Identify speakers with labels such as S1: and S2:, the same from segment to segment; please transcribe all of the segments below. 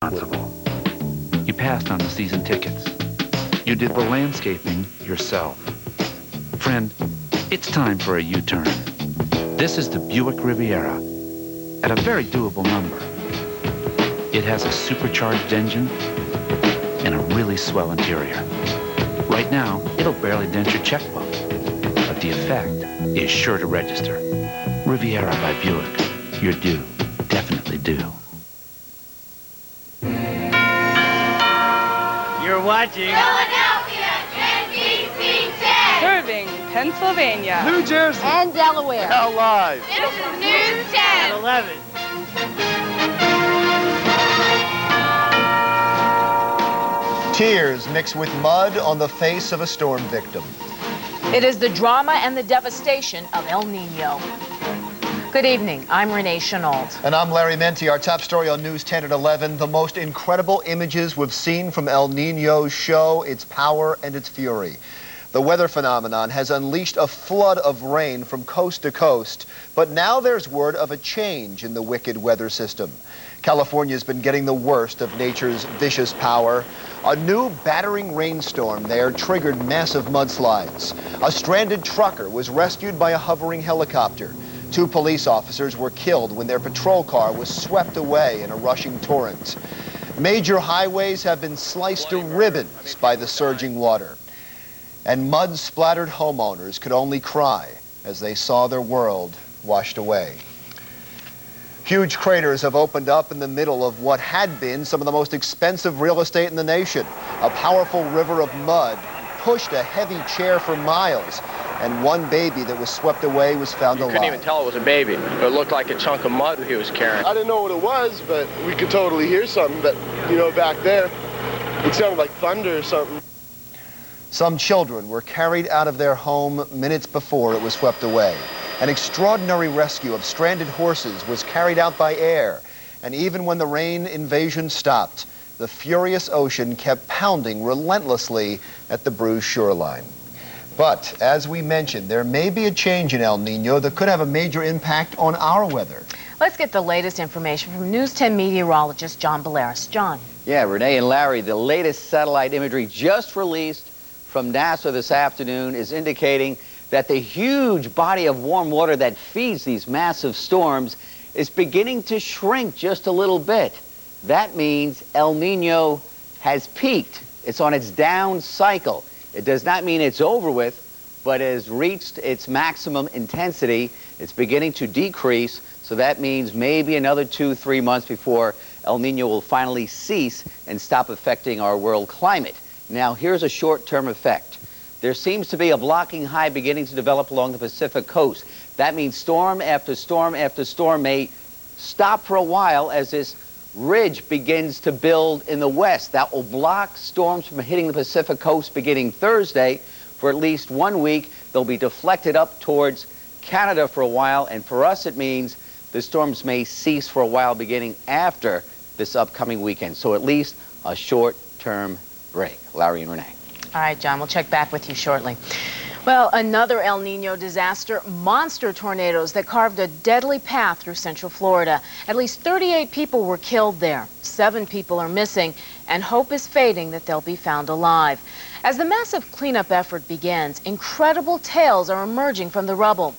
S1: responsible. You passed on the season tickets. You did the landscaping yourself. Friend, it's time for a U-turn. This is the Buick Riviera at a very doable number. It has a supercharged engine and a really swell interior. Right now, it'll barely dent your checkbook, but the effect is sure to register. Riviera by Buick. You're due. Definitely due.
S2: You're watching
S3: Philadelphia NBC10.
S4: Serving Pennsylvania,
S5: New Jersey,
S3: And Delaware.
S5: now live.
S3: This is News 10.
S2: at 11.
S5: Tears mixed with mud on the face of a storm victim.
S6: It is the drama and the devastation of El Nino. Good evening. I'm Renee Chenault.
S5: And I'm Larry Menti. Our top story on News 10 at 11, the most incredible images we've seen from El Nino's show its power and its fury. The weather phenomenon has unleashed a flood of rain from coast to coast, but now there's word of a change in the wicked weather system. California's been getting the worst of nature's vicious power. A new battering rainstorm there triggered massive mudslides. A stranded trucker was rescued by a hovering helicopter. 2 police officers were killed when their patrol car was swept away in a rushing torrent. Major highways have been sliced to ribbons by the surging water. And mud-splattered homeowners could only cry as they saw their world washed away. Huge craters have opened up in the middle of what had been some of the most expensive real estate in the nation. A powerful river of mud pushed a heavy chair for miles, and one baby that was swept away was found alive.
S7: You couldn't even tell it was a baby. It looked like a chunk of mud he was carrying.
S8: I didn't know what it was, but we could totally hear something. But, you know, back there, it sounded like thunder or something.
S5: Some children were carried out of their home minutes before it was swept away. An extraordinary rescue of stranded horses was carried out by air. And even when the rain invasion stopped, the furious ocean kept pounding relentlessly at the bruised shoreline. But, as we mentioned, there may be a change in El Nino that could have a major impact on our weather.
S6: Let's get the latest information from News 10 meteorologist John Belaris. John.
S9: Yeah, Renee and Larry, the latest satellite imagery just released from NASA this afternoon is indicating that the huge body of warm water that feeds these massive storms is beginning to shrink just a little bit. That means El Nino has peaked. It's on its down cycle. It does not mean it's over with, but it has reached its maximum intensity. It's beginning to decrease, so that means maybe another 2-3 months before El Nino will finally cease and stop affecting our world climate. Now, here's a short-term effect. There seems to be a blocking high beginning to develop along the Pacific coast. That means storm after storm after storm may stop for a while as this ridge begins to build in the west. That will block storms from hitting the Pacific coast beginning Thursday. For at least 1 week, they'll be deflected up towards Canada for a while, and for us it means the storms may cease for a while beginning after this upcoming weekend. So at least a short-term break. Larry and Renee.
S6: All right, John, we'll check back with you shortly. Well, another El Nino disaster, monster tornadoes that carved a deadly path through central Florida. At least 38 people were killed there. 7 people are missing, and hope is fading that they'll be found alive. As the massive cleanup effort begins, incredible tales are emerging from the rubble.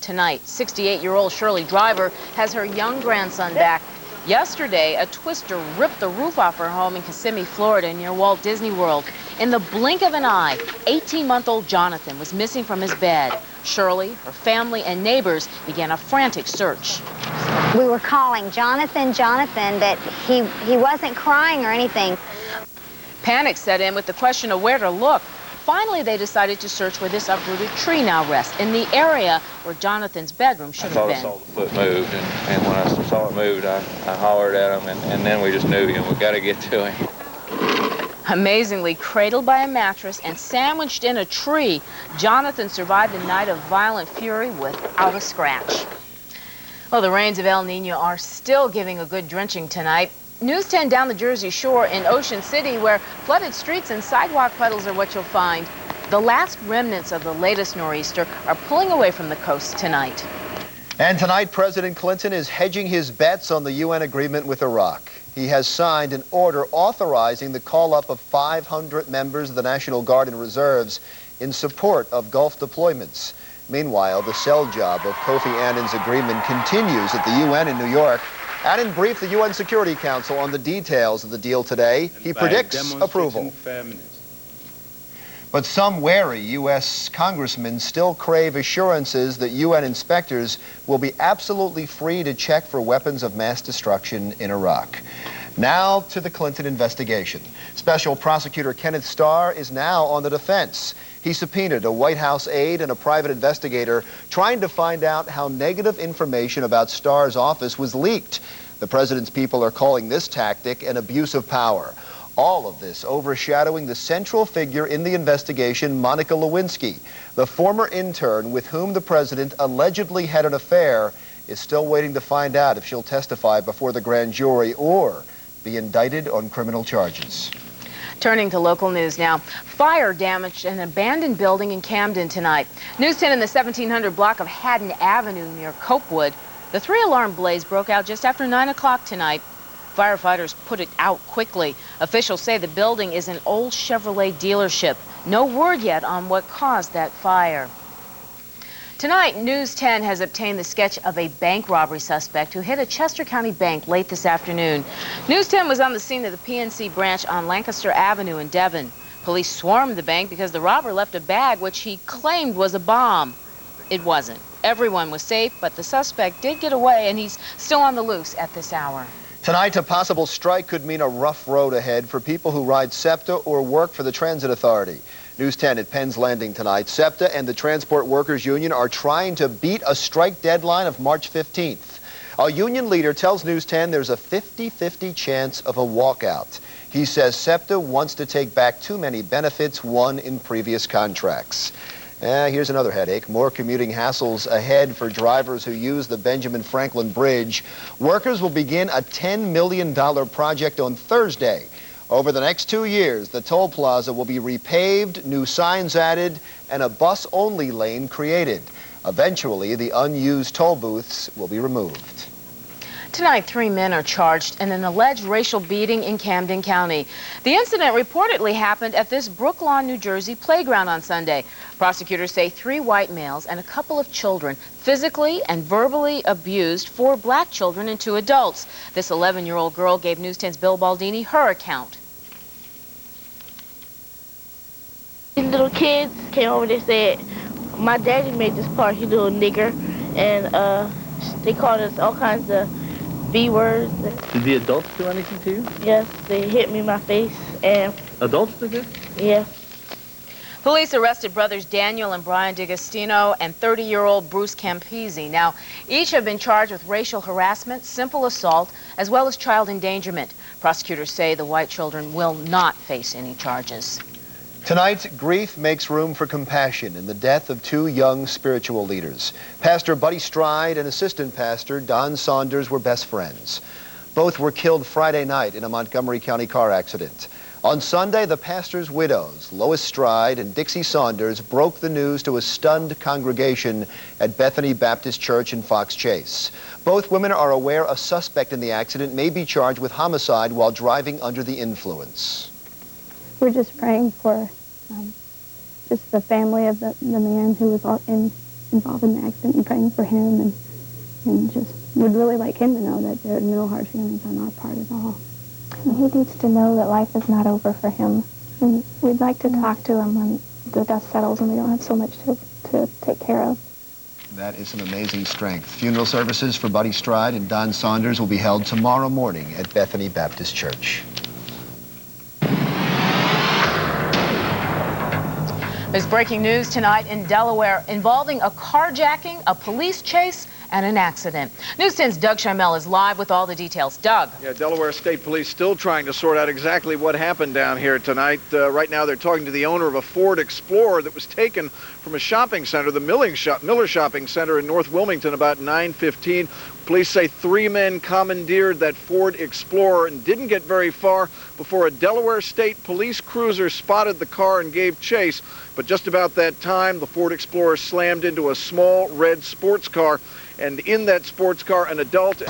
S6: Tonight, 68-year-old Shirley Driver has her young grandson back. Yesterday, a twister ripped the roof off her home in Kissimmee, Florida, near Walt Disney World. In the blink of an eye, 18-month-old Jonathan was missing from his bed. Shirley, her family, and neighbors began a frantic search.
S10: We were calling Jonathan, but he wasn't crying or anything.
S6: Panic set in with the question of where to look. Finally, they decided to search where this uprooted tree now rests, in the area where Jonathan's bedroom should have been.
S7: I saw the foot moved, and when I saw it moved, I hollered at him, and then we just knew him. We got to get to him.
S6: Amazingly, cradled by a mattress and sandwiched in a tree, Jonathan survived a night of violent fury without a scratch. Well, the rains of El Nino are still giving a good drenching tonight. News 10 down the Jersey Shore in Ocean City, where flooded streets and sidewalk puddles are what you'll find. The last remnants of the latest nor'easter are pulling away from the coast tonight.
S5: And tonight, President Clinton is hedging his bets on the UN agreement with Iraq. He has signed an order authorizing the call-up of 500 members of the National Guard and Reserves in support of Gulf deployments. Meanwhile, the sell job of Kofi Annan's agreement continues at the UN in New York. Annan briefed the UN Security Council on the details of the deal today. He predicts approval. But some wary U.S. congressmen still crave assurances that UN inspectors will be absolutely free to check for weapons of mass destruction in Iraq. Now to the Clinton investigation. Special Prosecutor Kenneth Starr is now on the defense. He subpoenaed a White House aide and a private investigator trying to find out how negative information about Starr's office was leaked. The president's people are calling this tactic an abuse of power. All of this overshadowing the central figure in the investigation, Monica Lewinsky. The former intern with whom the president allegedly had an affair is still waiting to find out if she'll testify before the grand jury or be indicted on criminal charges.
S6: Turning to local news now. Fire damaged an abandoned building in Camden tonight. News 10 in the 1700 block of Haddon Avenue near Copewood. The 3-alarm blaze broke out just after 9 o'clock tonight. Firefighters put it out quickly. Officials say the building is an old Chevrolet dealership. No word yet on what caused that fire. Tonight, News 10 has obtained the sketch of a bank robbery suspect who hit a Chester County bank late this afternoon. News 10 was on the scene of the PNC branch on Lancaster Avenue in Devon. Police swarmed the bank because the robber left a bag which he claimed was a bomb. It wasn't. Everyone was safe, but the suspect did get away, and he's still on the loose at this hour.
S5: Tonight, a possible strike could mean a rough road ahead for people who ride SEPTA or work for the Transit Authority. News 10 at Penn's Landing tonight. SEPTA and the Transport Workers Union are trying to beat a strike deadline of March 15th. A union leader tells News 10 there's a 50-50 chance of a walkout. He says SEPTA wants to take back too many benefits won in previous contracts. Here's another headache. More commuting hassles ahead for drivers who use the Benjamin Franklin Bridge. Workers will begin a $10 million project on Thursday. Over the next 2 years, the toll plaza will be repaved, new signs added, and a bus-only lane created. Eventually, the unused toll booths will be removed.
S6: Tonight, 3 men are charged in an alleged racial beating in Camden County. The incident reportedly happened at this Brooklawn, New Jersey playground on Sunday. Prosecutors say 3 white males and a couple of children physically and verbally abused 4 black children and 2 adults. This 11-year-old girl gave News 10's Bill Baldini her account.
S2: These little kids came over there and said, my daddy made this part, you little nigger, and they called us all kinds of B-words.
S11: Did the adults do anything to you?
S2: Yes, they hit me in my face. And
S11: adults did it?
S2: Yes.
S6: Police arrested brothers Daniel and Brian D'Agostino and 30-year-old Bruce Campisi. Now, each have been charged with racial harassment, simple assault, as well as child endangerment. Prosecutors say the white children will not face any charges.
S5: Tonight, grief makes room for compassion in the death of 2 young spiritual leaders. Pastor Buddy Stride and assistant pastor Don Saunders were best friends. Both were killed Friday night in a Montgomery County car accident. On Sunday, the pastor's widows, Lois Stride and Dixie Saunders, broke the news to a stunned congregation at Bethany Baptist Church in Fox Chase. Both women are aware a suspect in the accident may be charged with homicide while driving under the influence.
S12: We're just praying for just the family of the man who was involved in the accident, and praying for him, and just would really like him to know that there are no hard feelings on our part at all.
S13: And he needs to know that life is not over for him. And we'd like to talk to him when the dust settles and we don't have so much to take care of.
S5: That is some amazing strength. Funeral services for Buddy Stride and Don Saunders will be held tomorrow morning at Bethany Baptist Church.
S6: There's breaking news tonight in Delaware involving a carjacking, a police chase, and an accident. News 10's Doug Schimel is live with all the details. Doug.
S14: Yeah, Delaware State Police still trying to sort out exactly what happened down here tonight. Right now they're talking to the owner of a Ford Explorer that was taken from a shopping center, the Miller Shopping Center in North Wilmington, about 9:15. Police say 3 men commandeered that Ford Explorer and didn't get very far before a Delaware State Police cruiser spotted the car and gave chase. But just about that time, the Ford Explorer slammed into a small red sports car, and in that sports car, an adult.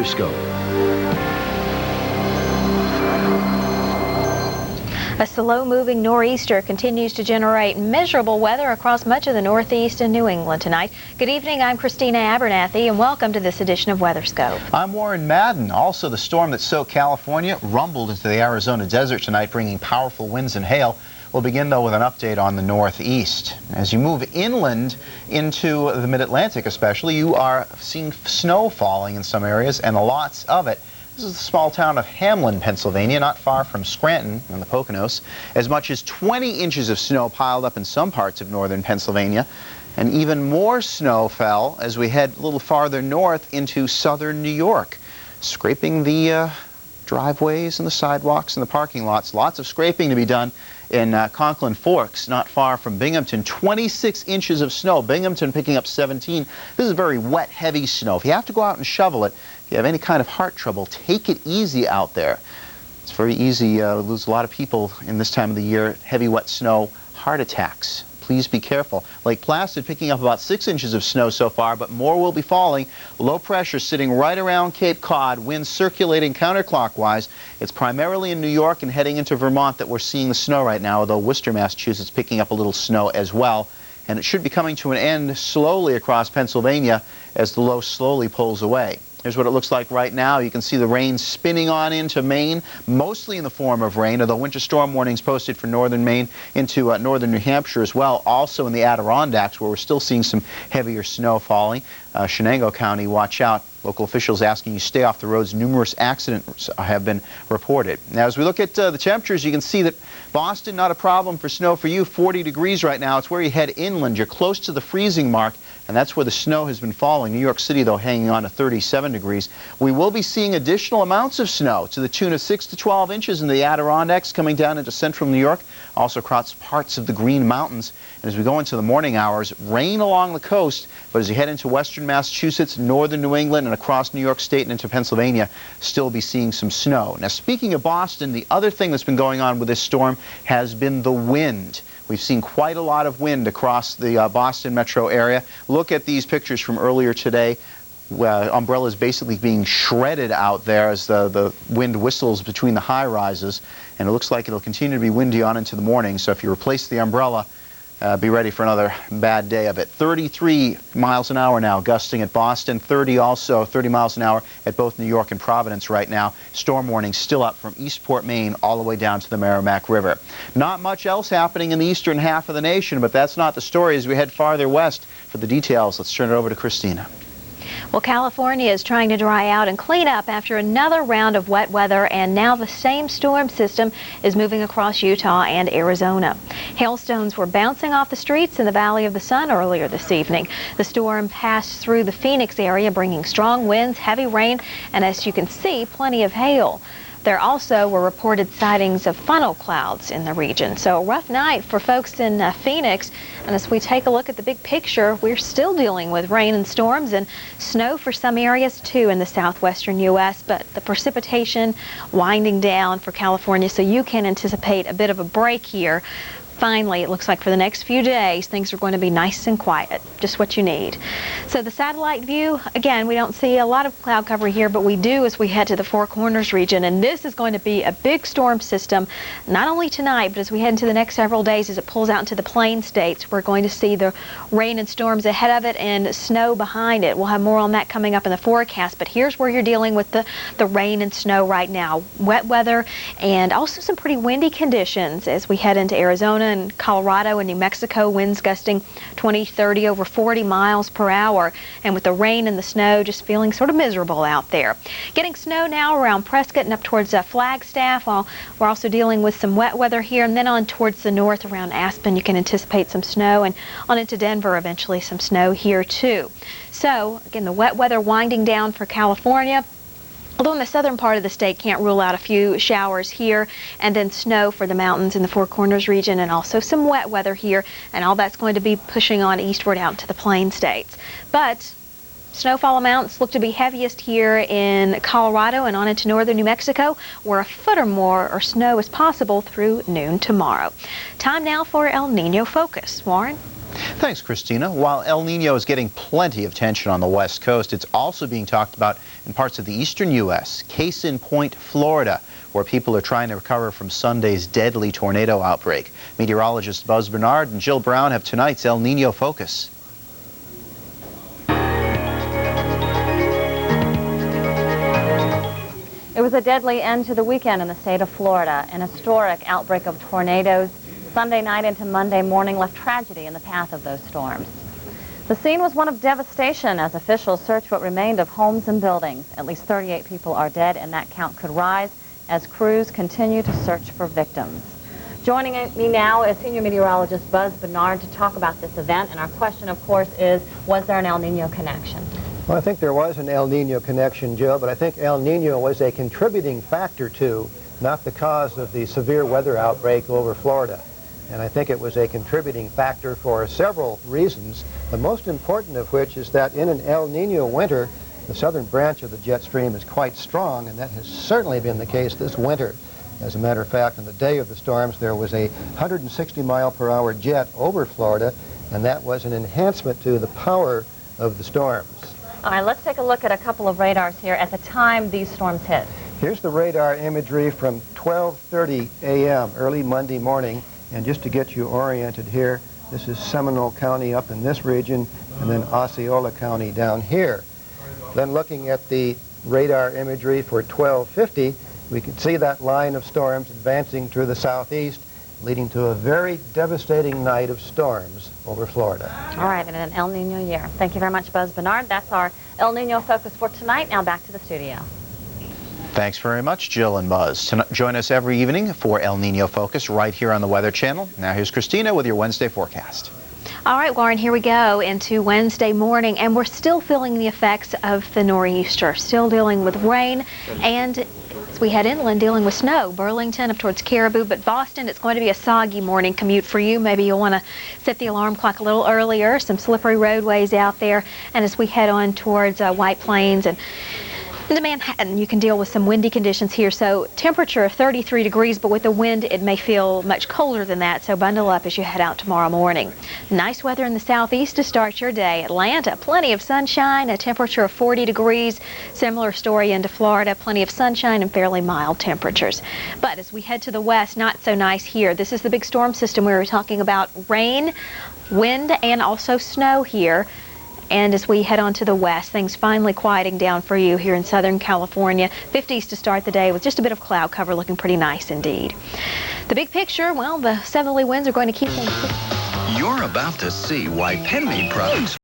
S15: WeatherScope.
S16: A slow-moving nor'easter continues to generate miserable weather across much of the Northeast and New England tonight. Good evening, I'm Christina Abernathy, and welcome to this edition of WeatherScope.
S17: I'm Warren Madden. Also, the storm that soaked California rumbled into the Arizona desert tonight, bringing powerful winds and hail. We'll begin, though, with an update on the Northeast. As you move inland into the Mid-Atlantic especially, you are seeing snow falling in some areas, and lots of it. This is the small town of Hamlin, Pennsylvania, not far from Scranton in the Poconos. As much as 20 inches of snow piled up in some parts of northern Pennsylvania, and even more snow fell as we head a little farther north into southern New York, scraping the driveways and the sidewalks and the parking lots. Lots of scraping to be done in Conklin Forks, not far from Binghamton. 26 inches of snow. Binghamton picking up 17. This is very wet, heavy snow. If you have to go out and shovel it, if you have any kind of heart trouble, take it easy out there. It's very easy to lose a lot of people in this time of the year. Heavy, wet snow, heart attacks. Please be careful. Lake Placid picking up about 6 inches of snow so far, but more will be falling. Low pressure sitting right around Cape Cod, winds circulating counterclockwise. It's primarily in New York and heading into Vermont that we're seeing the snow right now, although Worcester, Massachusetts picking up a little snow as well. And it should be coming to an end slowly across Pennsylvania as the low slowly pulls away. Here's what it looks like right now. You can see the rain spinning on into Maine, mostly in the form of rain, although winter storm warnings posted for northern Maine into northern New Hampshire as well. Also in the Adirondacks, where we're still seeing some heavier snow falling. Shenango County, watch out. Local officials asking you stay off the roads. Numerous accidents have been reported. Now, as we look at the temperatures, you can see that Boston, not a problem for snow for you. 40 degrees right now. It's where you head inland. You're close to the freezing mark, and that's where the snow has been falling. New York City, though, hanging on to 37 degrees. We will be seeing additional amounts of snow to the tune of 6 to 12 inches in the Adirondacks, coming down into central New York, also across parts of the Green Mountains. And as we go into the morning hours, rain along the coast, but as you head into western Massachusetts, northern New England, and across New York State and into Pennsylvania, still be seeing some snow. Now, speaking of Boston, the other thing that's been going on with this storm has been the wind. We've seen quite a lot of wind across the Boston metro area. Look at these pictures from earlier today. Umbrellas basically being shredded out there as the wind whistles between the high rises, and it looks like it'll continue to be windy on into the morning. So if you replace the umbrella, be ready for another bad day of it. 33 miles an hour now gusting at Boston, 30 miles an hour at both New York and Providence right now. Storm warning still up from Eastport, Maine, all the way down to the Merrimack River. Not much else happening in the eastern half of the nation, but that's not the story. As we head farther west for the details, let's turn it over to Christina.
S16: Well, California is trying to dry out and clean up after another round of wet weather, and now the same storm system is moving across Utah and Arizona. Hailstones were bouncing off the streets in the Valley of the Sun earlier this evening. The storm passed through the Phoenix area, bringing strong winds, heavy rain, and as you can see, plenty of hail. There also were reported sightings of funnel clouds in the region. So a rough night for folks in Phoenix. And as we take a look at the big picture, we're still dealing with rain and storms and snow for some areas too in the southwestern U.S. But the precipitation winding down for California, so you can anticipate a bit of a break here. Finally, it looks like for the next few days, things are going to be nice and quiet, just what you need. So the satellite view, again, we don't see a lot of cloud cover here, but we do as we head to the Four Corners region. And this is going to be a big storm system, not only tonight, but as we head into the next several days, as it pulls out into the plain states, we're going to see the rain and storms ahead of it and snow behind it. We'll have more on that coming up in the forecast, but here's where you're dealing with the rain and snow right now. Wet weather and also some pretty windy conditions as we head into Arizona and Colorado and New Mexico, winds gusting 20, 30, over 40 miles per hour. And with the rain and the snow, just feeling sort of miserable out there. Getting snow now around Prescott and up towards Flagstaff, while we're also dealing with some wet weather here. And then on towards the north around Aspen, you can anticipate some snow, and on into Denver, eventually some snow here too. So again, the wet weather winding down for California. Although in the southern part of the state, can't rule out a few showers here, and then snow for the mountains in the Four Corners region, and also some wet weather here, and all that's going to be pushing on eastward out to the plain states. But snowfall amounts look to be heaviest here in Colorado and on into northern New Mexico, where a foot or more of snow is possible through noon tomorrow. Time now for El Nino Focus. Warren?
S17: Thanks, Christina. While El Nino is getting plenty of attention on the West Coast, it's also being talked about in parts of the eastern U.S. Case in point, Florida, where people are trying to recover from Sunday's deadly tornado outbreak. Meteorologist Buzz Bernard and Jill Brown have tonight's El Nino Focus.
S15: It was a deadly end to the weekend in the state of Florida. An historic outbreak of tornadoes Sunday night into Monday morning left tragedy in the path of those storms. The scene was one of devastation as officials searched what remained of homes and buildings. At least 38 people are dead, and that count could rise as crews continue to search for victims. Joining me now is senior meteorologist Buzz Bernard to talk about this event. And our question, of course, is, was there an El Nino connection?
S18: Well, I think there was an El Nino connection, Jill, but I think El Nino was a contributing factor to, not the cause of the severe weather outbreak over Florida. And I think it was a contributing factor for several reasons, the most important of which is that in an El Nino winter, the southern branch of the jet stream is quite strong, and that has certainly been the case this winter. As a matter of fact, on the day of the storms, there was a 160-mile-per-hour jet over Florida, and that was an enhancement to the power of the storms.
S15: All right, let's take a look at a couple of radars here at the time these storms hit.
S18: Here's the radar imagery from 12:30 a.m. early Monday morning. And just to get you oriented here, this is Seminole County up in this region, and then Osceola County down here. Then looking at the radar imagery for 12:50, we can see that line of storms advancing through the southeast, leading to a very devastating night of storms over Florida.
S15: All right, in an El Nino year. Thank you very much, Buzz Bernard. That's our El Nino Focus for tonight. Now back to the studio.
S17: Thanks very much, Jill and Buzz. Join us every evening for El Nino Focus right here on the Weather Channel. Now here's Christina with your Wednesday forecast.
S16: All right, Warren, here we go into Wednesday morning, and we're still feeling the effects of the nor'easter, still dealing with rain, and as we head inland, dealing with snow. Burlington up towards Caribou, but Boston, it's going to be a soggy morning commute for you. Maybe you'll want to set the alarm clock a little earlier, some slippery roadways out there, and as we head on towards White Plains and into Manhattan, you can deal with some windy conditions here. So temperature of 33 degrees, but with the wind, it may feel much colder than that. So bundle up as you head out tomorrow morning. Nice weather in the southeast to start your day. Atlanta, plenty of sunshine, a temperature of 40 degrees. Similar story into Florida, plenty of sunshine and fairly mild temperatures. But as we head to the west, not so nice here. This is the big storm system we were talking about. Rain, wind, and also snow here. And as we head on to the west, things finally quieting down for you here in Southern California. 50s to start the day with just a bit of cloud cover, looking pretty nice indeed. The big picture, well, the southerly winds are going to keep things.
S19: You're about to see why pen-made products